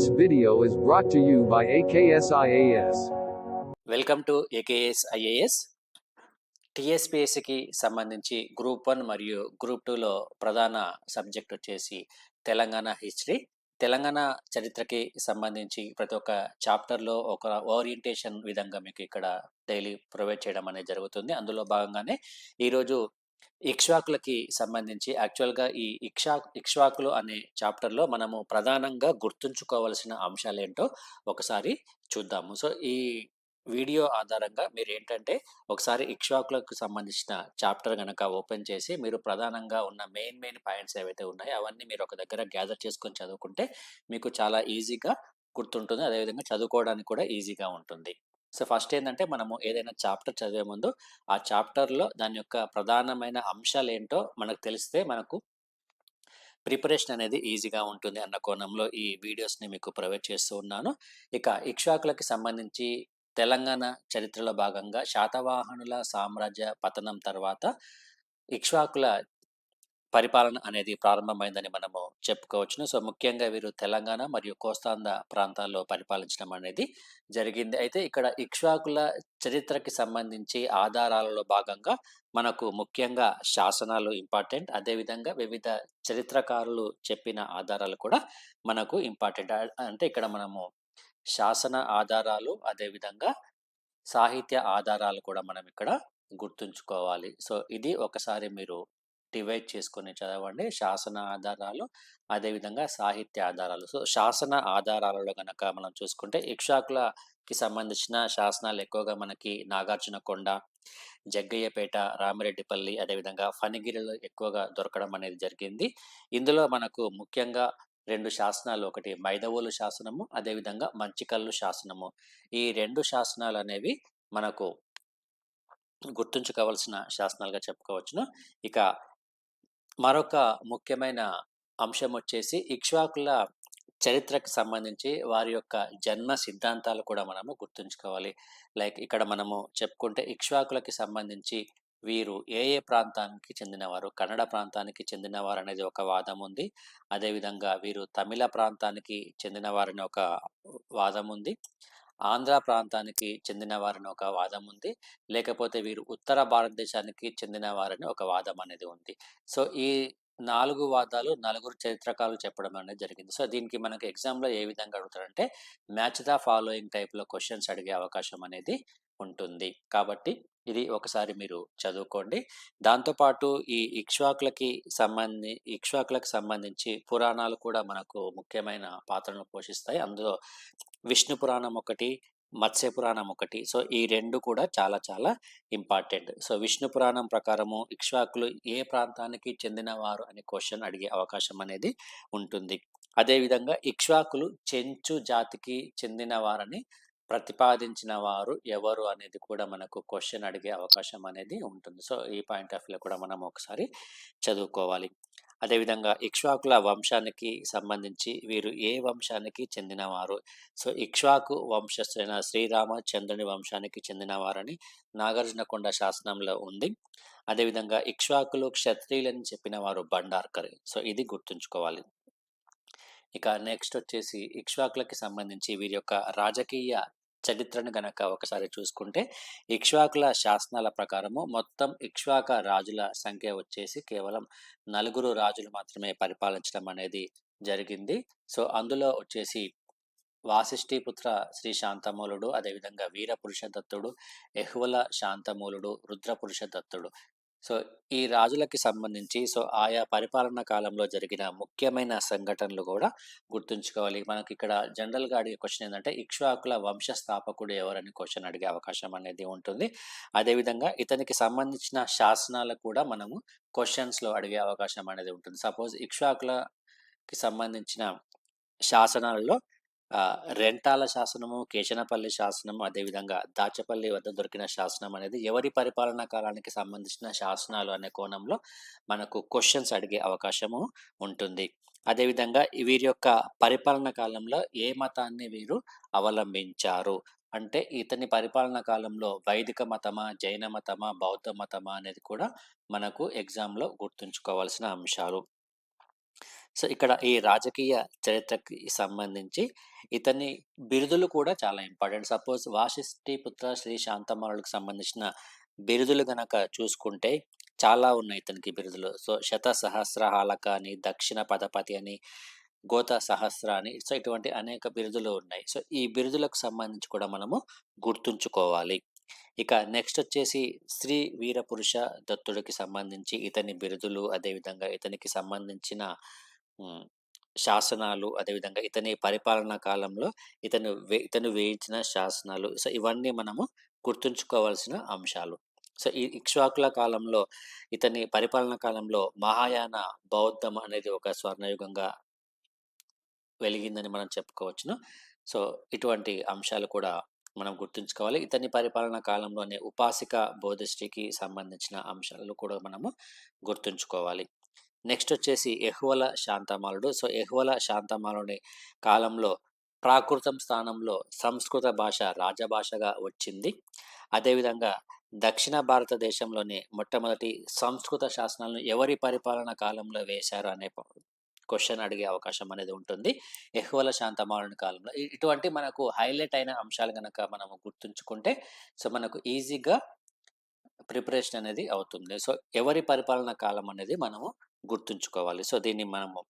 This video is brought to you by AKS IAS. Welcome to AKS IAS. టీఎస్పీఎస్సికి సంబంధించి group 1 మరియు group 2లో ప్రధాన సబ్జెక్ట్ వచ్చేసి తెలంగాణ హిస్టరీ. తెలంగాణ చరిత్రకి సంబంధించి ప్రతి ఒక్క చాప్టర్లో ఒక ఓరియంటేషన్ విధంగా మీకు ఇక్కడ డైలీ ప్రొవైడ్ చేయడం అనేది జరుగుతుంది. అందులో భాగంగానే ఈరోజు ఇక్ష్వాకులకి సంబంధించి యాక్చువల్గా ఈ ఇక్ష్వాకులు అనే చాప్టర్లో మనము ప్రధానంగా గుర్తుంచుకోవాల్సిన అంశాలు ఏంటో ఒకసారి చూద్దాము. సో ఈ వీడియో ఆధారంగా మీరు ఏంటంటే ఒకసారి ఇక్ష్వాకులకు సంబంధించిన చాప్టర్ కనుక ఓపెన్ చేసి మీరు ప్రధానంగా ఉన్న మెయిన్ పాయింట్స్ ఏవైతే ఉన్నాయో అవన్నీ మీరు ఒక దగ్గర గ్యాదర్ చేసుకొని చదువుకుంటే మీకు చాలా ఈజీగా గుర్తుంటుంది. అదేవిధంగా చదువుకోవడానికి కూడా ఈజీగా ఉంటుంది. సో ఫస్ట్ ఏంటంటే మనము ఏదైనా చాప్టర్ చదివే ముందు ఆ చాప్టర్లో దాని యొక్క ప్రధానమైన అంశాలు ఏంటో మనకు తెలిస్తే మనకు ప్రిపరేషన్ అనేది ఈజీగా ఉంటుంది అన్న కోణంలో ఈ వీడియోస్ని మీకు ప్రొవైడ్ చేస్తూ ఉన్నాను. ఇక ఇక్ష్వాకులకి సంబంధించి తెలంగాణ చరిత్రలో భాగంగా శాతవాహనుల సామ్రాజ్య పతనం తర్వాత ఇక్ష్వాకుల పరిపాలన అనేది ప్రారంభమైందని మనము చెప్పుకోవచ్చును. సో ముఖ్యంగా వీరు తెలంగాణ మరియు కోస్తాంధ్ర ప్రాంతాల్లో పరిపాలించడం అనేది జరిగింది. అయితే ఇక్కడ ఇక్ష్వాకుల చరిత్రకి సంబంధించి ఆధారాలలో భాగంగా మనకు ముఖ్యంగా శాసనాలు ఇంపార్టెంట్. అదేవిధంగా వివిధ చరిత్రకారులు చెప్పిన ఆధారాలు కూడా మనకు ఇంపార్టెంట్. అంటే ఇక్కడ మనము శాసన ఆధారాలు అదేవిధంగా సాహిత్య ఆధారాలు కూడా మనం ఇక్కడ గుర్తుంచుకోవాలి. సో ఇది ఒకసారి మీరు డివైడ్ చేసుకొని చదవండి. శాసన ఆధారాలు అదేవిధంగా సాహిత్య ఆధారాలు. సో శాసన ఆధారాలలో కనుక మనం చూసుకుంటే ఇక్ష్వాకులకి సంబంధించిన శాసనాలు ఎక్కువగా మనకి నాగార్జునకొండ, జగ్గయ్యపేట, రామిరెడ్డిపల్లి అదేవిధంగా ఫణిగిరిలో ఎక్కువగా దొరకడం అనేది జరిగింది. ఇందులో మనకు ముఖ్యంగా 2 శాసనాలు, ఒకటి మైదవోలు శాసనము అదేవిధంగా మంచికల్లు శాసనము. ఈ 2 శాసనాలు అనేవి మనకు గుర్తుంచుకోవాల్సిన శాసనాలుగా చెప్పుకోవచ్చును. ఇక మరొక ముఖ్యమైన అంశం వచ్చేసి ఇక్ష్వాకుల చరిత్రకు సంబంధించి వారి యొక్క జన్మ సిద్ధాంతాలు కూడా మనము గుర్తుంచుకోవాలి. లైక్ ఇక్కడ మనము చెప్పుకుంటే ఇక్ష్వాకులకి సంబంధించి వీరు ఏ ప్రాంతానికి చెందినవారు, కన్నడ ప్రాంతానికి చెందినవారు అనేది ఒక వాదం ఉంది. అదేవిధంగా వీరు తమిళ ప్రాంతానికి చెందినవారని ఒక వాదం ఉంది. ఆంధ్ర ప్రాంతానికి చెందిన వారిని ఒక వాదం ఉంది. లేకపోతే వీరు ఉత్తర భారతదేశానికి చెందిన వారని ఒక వాదం అనేది ఉంది. సో ఈ 4 వాదాలు 4 చరిత్రకారులు చెప్పడం అనేది జరిగింది. సో దీనికి మనకు ఎగ్జామ్లో ఏ విధంగా అడుగుతారంటే మ్యాచ్ ద ఫాలోయింగ్ టైప్లో క్వశ్చన్స్ అడిగే అవకాశం అనేది ఉంటుంది. కాబట్టి ఇది ఒకసారి మీరు చదువుకోండి. దాంతోపాటు ఈ ఇక్ష్వాకులకు సంబంధించి పురాణాలు కూడా మనకు ముఖ్యమైన పాత్రను పోషిస్తాయి. అందులో విష్ణు పురాణం ఒకటి, మత్స్య పురాణం ఒకటి. సో ఈ 2 కూడా చాలా చాలా ఇంపార్టెంట్. సో విష్ణు పురాణం ప్రకారము ఇక్ష్వాకులు ఏ ప్రాంతానికి చెందినవారు అనే క్వశ్చన్ అడిగే అవకాశం అనేది ఉంటుంది. అదేవిధంగా ఇక్ష్వాకులు చెంచు జాతికి చెందినవారని ప్రతిపాదించిన వారు ఎవరు అనేది కూడా మనకు క్వశ్చన్ అడిగే అవకాశం అనేది ఉంటుంది. సో ఈ పాయింట్ ఆఫ్ వ్యూలో కూడా మనం ఒకసారి చదువుకోవాలి. అదేవిధంగా ఇక్ష్వాకుల వంశానికి సంబంధించి వీరు ఏ వంశానికి చెందినవారు. సో ఇక్ష్వాకు వంశస్థులైన శ్రీరామచంద్రుని వంశానికి చెందినవారని నాగార్జునకొండ శాసనంలో ఉంది. అదేవిధంగా ఇక్ష్వాకులు క్షత్రియులని చెప్పిన వారు భండార్కర్. సో ఇది గుర్తుంచుకోవాలి. ఇక నెక్స్ట్ వచ్చేసి ఇక్ష్వాకులకి సంబంధించి వీరి యొక్క రాజకీయ చరిత్రను గనక ఒకసారి చూసుకుంటే ఇక్ష్వాకుల శాసనాల ప్రకారము మొత్తం ఇక్ష్వాక రాజుల సంఖ్య వచ్చేసి కేవలం 4 రాజులు మాత్రమే పరిపాలించడం అనేది జరిగింది. సో అందులో వచ్చేసి వాసిష్ఠీపుత్ర శ్రీ శాంతమూలుడు, అదేవిధంగా వీరపురుష దత్తుడు, ఎహువల శాంతమూలుడు, రుద్రపురుష దత్తుడు. సో ఈ రాజులకి సంబంధించి ఆయా పరిపాలనా కాలంలో జరిగిన ముఖ్యమైన సంఘటనలు కూడా గుర్తుంచుకోవాలి. మనకి ఇక్కడ జనరల్గా అడిగే క్వశ్చన్ ఏంటంటే ఇక్ష్వాకుల వంశస్థాపకుడు ఎవరని క్వశ్చన్ అడిగే అవకాశం అనేది ఉంటుంది. అదేవిధంగా ఇతనికి సంబంధించిన శాసనాలు కూడా మనము క్వశ్చన్స్లో అడిగే అవకాశం అనేది ఉంటుంది. సపోజ్ ఇక్ష్వాకులకి సంబంధించిన శాసనాలలో రెంటాల శాసనము, కేశనపల్లి శాసనము, అదేవిధంగా దాచపల్లి వద్ద దొరికిన శాసనం అనేది ఎవరి పరిపాలనా కాలానికి సంబంధించిన శాసనాలు అనే కోణంలో మనకు క్వశ్చన్స్ అడిగే అవకాశము ఉంటుంది. అదేవిధంగా వీరి యొక్క పరిపాలనా కాలంలో ఏ మతాన్ని వీరు అవలంబించారు అంటే ఇతని పరిపాలనా కాలంలో వైదిక మతమా, జైన మతమా, బౌద్ధ మతమా అనేది కూడా మనకు ఎగ్జామ్లో గుర్తుంచుకోవాల్సిన అంశాలు. సో, ఇక్కడ ఈ రాజకీయ చరిత్రకి సంబంధించి ఇతని బిరుదులు కూడా చాలా ఇంపార్టెంట్. సపోజ్ 'వాశిష్ఠిపుత్ర శ్రీ శాంతమరులకు' సంబంధించిన బిరుదులు గనక చూసుకుంటే చాలా ఉన్నాయి ఇతనికి బిరుదులు. సో, 'శతసహస్రహాలక' అని, 'దక్షిణ పదపతి' అని, 'గోత సహస్ర' అని, సో, ఇటువంటి అనేక బిరుదులు ఉన్నాయి. సో, ఈ బిరుదులకు సంబంధించి కూడా మనము గుర్తుంచుకోవాలి. ఇక నెక్స్ట్ వచ్చేసి 'శ్రీ వీరపురుష దత్తుడికి' సంబంధించి ఇతని బిరుదులు, అదేవిధంగా ఇతనికి సంబంధించిన హ్మ్, శాసనాలు, అదేవిధంగా ఇతని పరిపాలనా కాలంలో ఇతను వేయించిన శాసనాలు. సో, ఇవన్నీ మనము గుర్తుంచుకోవాల్సిన అంశాలు. సో, ఈ ఇక్ష్వాకుల కాలంలో, ఇతని పరిపాలనా కాలంలో మహాయాన బౌద్ధం అనేది ఒక స్వర్ణయుగంగా వెలిగిందని మనం చెప్పుకోవచ్చును. సో, ఇటువంటి అంశాలు కూడా మనం గుర్తుంచుకోవాలి. ఇతని పరిపాలనా కాలంలోనే ఉపాసిక బోధిశ్రీకి సంబంధించిన అంశాలు కూడా మనము గుర్తుంచుకోవాలి. నెక్స్ట్ వచ్చేసి 'యెహువల శాంతమాలుడు'. సో, 'యెహువల శాంతమాలుని' కాలంలో ప్రాకృతం స్థానంలో సంస్కృత భాష రాజభాషగా వచ్చింది. అదేవిధంగా దక్షిణ భారతదేశంలోని మొట్టమొదటి సంస్కృత శాసనాలను ఎవరి పరిపాలనా కాలంలో వేశారు అనే క్వెషన్ అడిగే అవకాశం అనేది ఉంటుంది. 'యెహువల శాంతమాలుని' కాలంలో. ఇటువంటి మనకు హైలైట్ అయిన అంశాలు గనక మనము గుర్తుంచుకుంటే, సో, మనకు ఈజీగా ప్రిపరేషన్ అనేది అవుతుంది. సో, ఎవరి పరిపాలనా కాలం అనేది మనము గుర్తుంచుకోవాలి. సో, దీన్ని మనము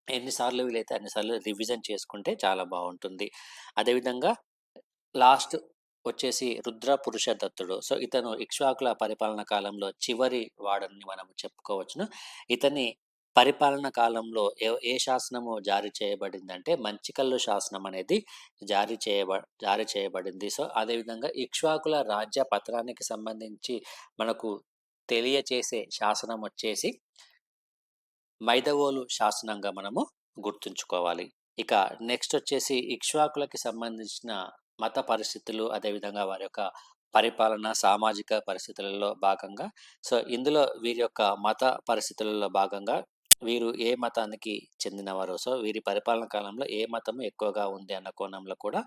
ఎన్ని సార్లు వీలైతే అన్ని సార్లు రివిజన్ చేసుకుంటే చాలా బావుంటుంది. అదేవిధంగా లాస్ట్ వచ్చేసి 'రుద్రపురుష దత్తుడు'. సో, ఇతను ఇక్ష్వాకుల పరిపాలనా కాలంలో చివరి వాడని మనం చెప్పుకోవచ్చును. ఇతని పరిపాలన కాలంలో ఏ శాసనము జారీ చేయబడిందంటే 'మంచికల్లు శాసనం' అనేది జారీ చేయబడింది. సో, అదేవిధంగా ఇక్ష్వాకుల రాజ్య పత్రానికి సంబంధించి మనకు తెలియచేసే శాసనం వచ్చేసి 'మైదవోలు శాసనంగా మనము గుర్తుంచుకోవాలి. ఇక నెక్స్ట్ వచ్చేసి ఇక్ష్వాకులకి సంబంధించిన మత పరిస్థితులు, అదేవిధంగా వారి యొక్క పరిపాలన, సామాజిక పరిస్థితులలో భాగంగా, సో, ఇందులో వీరి యొక్క మత పరిస్థితులలో భాగంగా వీరు ఏ మతానికి చెందినవారో, సో, వీరి పరిపాలన కాలంలో ఏ మతము ఎక్కువగా ఉంది అన్న కోణంలో కూడా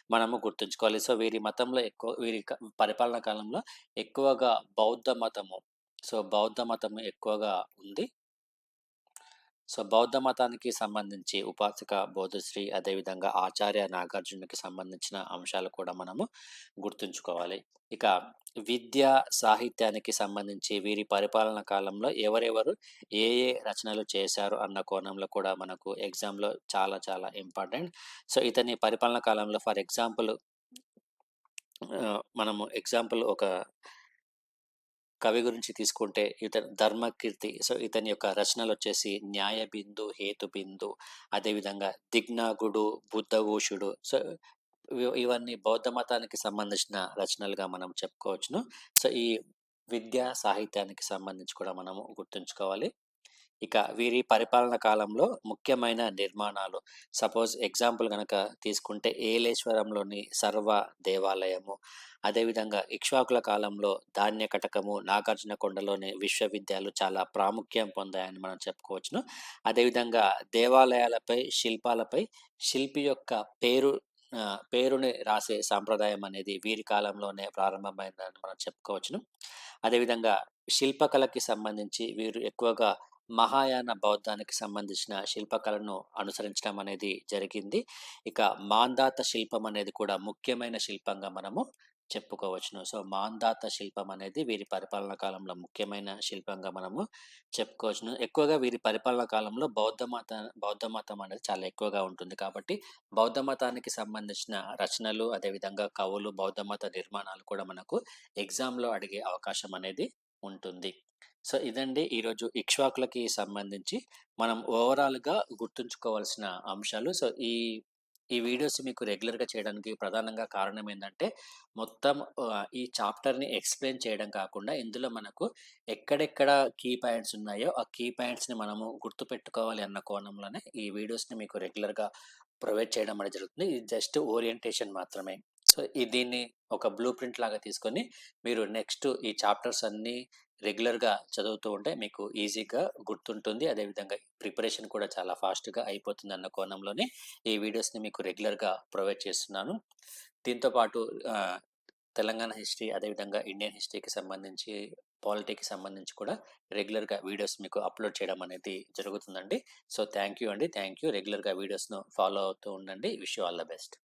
మనము గుర్తుంచుకోవాలి. సో, వీరి పరిపాలన కాలంలో ఎక్కువగా బౌద్ధ మతము, సో, బౌద్ధ మతము ఎక్కువగా ఉంది. సో, బౌద్ధ మతానికి సంబంధించి ఉపాసక బోధశ్రీ, అదేవిధంగా ఆచార్య నాగార్జునకి సంబంధించిన అంశాలు కూడా మనము గుర్తుంచుకోవాలి. ఇక విద్య, సాహిత్యానికి సంబంధించి వీరి పరిపాలన కాలంలో ఎవరెవరు ఏ ఏ రచనలు చేశారు అన్న కోణంలో కూడా మనకు ఎగ్జామ్‌లో చాలా చాలా ఇంపార్టెంట్. సో, ఇతని పరిపాలన కాలంలో ఫర్ ఎగ్జాంపుల్ మనము ఒక కవి గురించి తీసుకుంటే ఇతను 'ధర్మకీర్తి'. సో, ఇతని యొక్క రచనలొచ్చేసి 'న్యాయబిందు', 'హేతుబిందు', అదేవిధంగా 'దిగ్నాగుడు', 'బుద్ధఘోషుడు'. సో, ఇవన్నీ బౌద్ధ మతానికి సంబంధించిన రచనలుగా మనం చెప్పుకోవచ్చును. సో, ఈ విద్యా, సాహిత్యానికి సంబంధించి కూడా మనము గుర్తుంచుకోవాలి. ఇక వీరి పరిపాలన కాలంలో ముఖ్యమైన నిర్మాణాలు, సపోజ్ ఎగ్జాంపుల్ గనక తీసుకుంటే ఏలేశ్వరంలోని సర్వ దేవాలయము, అదేవిధంగా ఇక్ష్వాకుల కాలంలో ధాన్యకటకము, నాగార్జునకొండలోని విశ్వవిద్యాలు చాలా ప్రాముఖ్యం పొందాయని మనం చెప్పుకోవచ్చును. అదేవిధంగా దేవాలయాలపై, శిల్పాలపై శిల్పి యొక్క పేరుని రాసే సాంప్రదాయం అనేది వీరి కాలంలోనే ప్రారంభమైందని మనం చెప్పుకోవచ్చును. అదేవిధంగా శిల్పకళకి సంబంధించి వీరు ఎక్కువగా మహాయాన బౌద్ధానికి సంబంధించిన శిల్పకళను అనుసరించడం అనేది జరిగింది. ఇక మాంధాత శిల్పం అనేది కూడా ముఖ్యమైన శిల్పంగా మనము చెప్పుకోవచ్చును. సో, మాంధాత శిల్పం అనేది వీరి పరిపాలనా కాలంలో ముఖ్యమైన శిల్పంగా మనము చెప్పుకోవచ్చును. ఎక్కువగా వీరి పరిపాలనా కాలంలో బౌద్ధ మతం అనేది చాలా ఎక్కువగా ఉంటుంది. కాబట్టి బౌద్ధ మతానికి సంబంధించిన రచనలు, అదేవిధంగా కవులు, బౌద్ధ మత నిర్మాణాలు కూడా మనకు ఎగ్జామ్‌లో అడిగే అవకాశం అనేది ఉంటుంది. సో, ఇదండి ఈరోజు ఇక్ష్వాకులకి సంబంధించి మనం ఓవరాల్‌గా గుర్తుంచుకోవాల్సిన అంశాలు. సో, ఈ వీడియోస్ మీకు రెగ్యులర్‌గా చేయడానికి ప్రధానంగా కారణం ఏందంటే, మొత్తం ఈ చాప్టర్‌ని ఎక్స్‌ప్లెయిన్ చేయడం కాకుండా, ఇందులో మనకు ఎక్కడెక్కడ కీ పాయింట్స్ ఉన్నాయో, ఆ కీ పాయింట్స్‌ని మనము గుర్తుపెట్టుకోవాలి అన్న కోణంలోనే ఈ వీడియోస్‌ని మీకు రెగ్యులర్‌గా ప్రొవైడ్ చేయడం అనేది జరుగుతుంది. ఇది జస్ట్ ఓరియంటేషన్ మాత్రమే. సో, దీన్ని ఒక బ్లూ ప్రింట్ లాగా తీసుకొని మీరు నెక్స్ట్ ఈ చాప్టర్స్ అన్నీ రెగ్యులర్‌గా చదువుతూ ఉంటే మీకు ఈజీగా గుర్తుంటుంది. అదేవిధంగా ప్రిపరేషన్ కూడా చాలా ఫాస్ట్‌గా అయిపోతుందన్న కోణంలోనే ఈ వీడియోస్‌ని మీకు రెగ్యులర్‌గా ప్రొవైడ్ చేస్తున్నాను. దీంతో పాటు తెలంగాణ హిస్టరీ, అదేవిధంగా ఇండియన్ హిస్టరీకి సంబంధించి పాలిటీకి సంబంధించి కూడా రెగ్యులర్గా వీడియోస్ మీకు అప్లోడ్ చేయడం అనేది జరుగుతుందండి. సో థ్యాంక్ యూ అండి. Thank you. రెగ్యులర్గా వీడియోస్ను ఫాలో అవుతూ ఉండండి. Wish you all the best.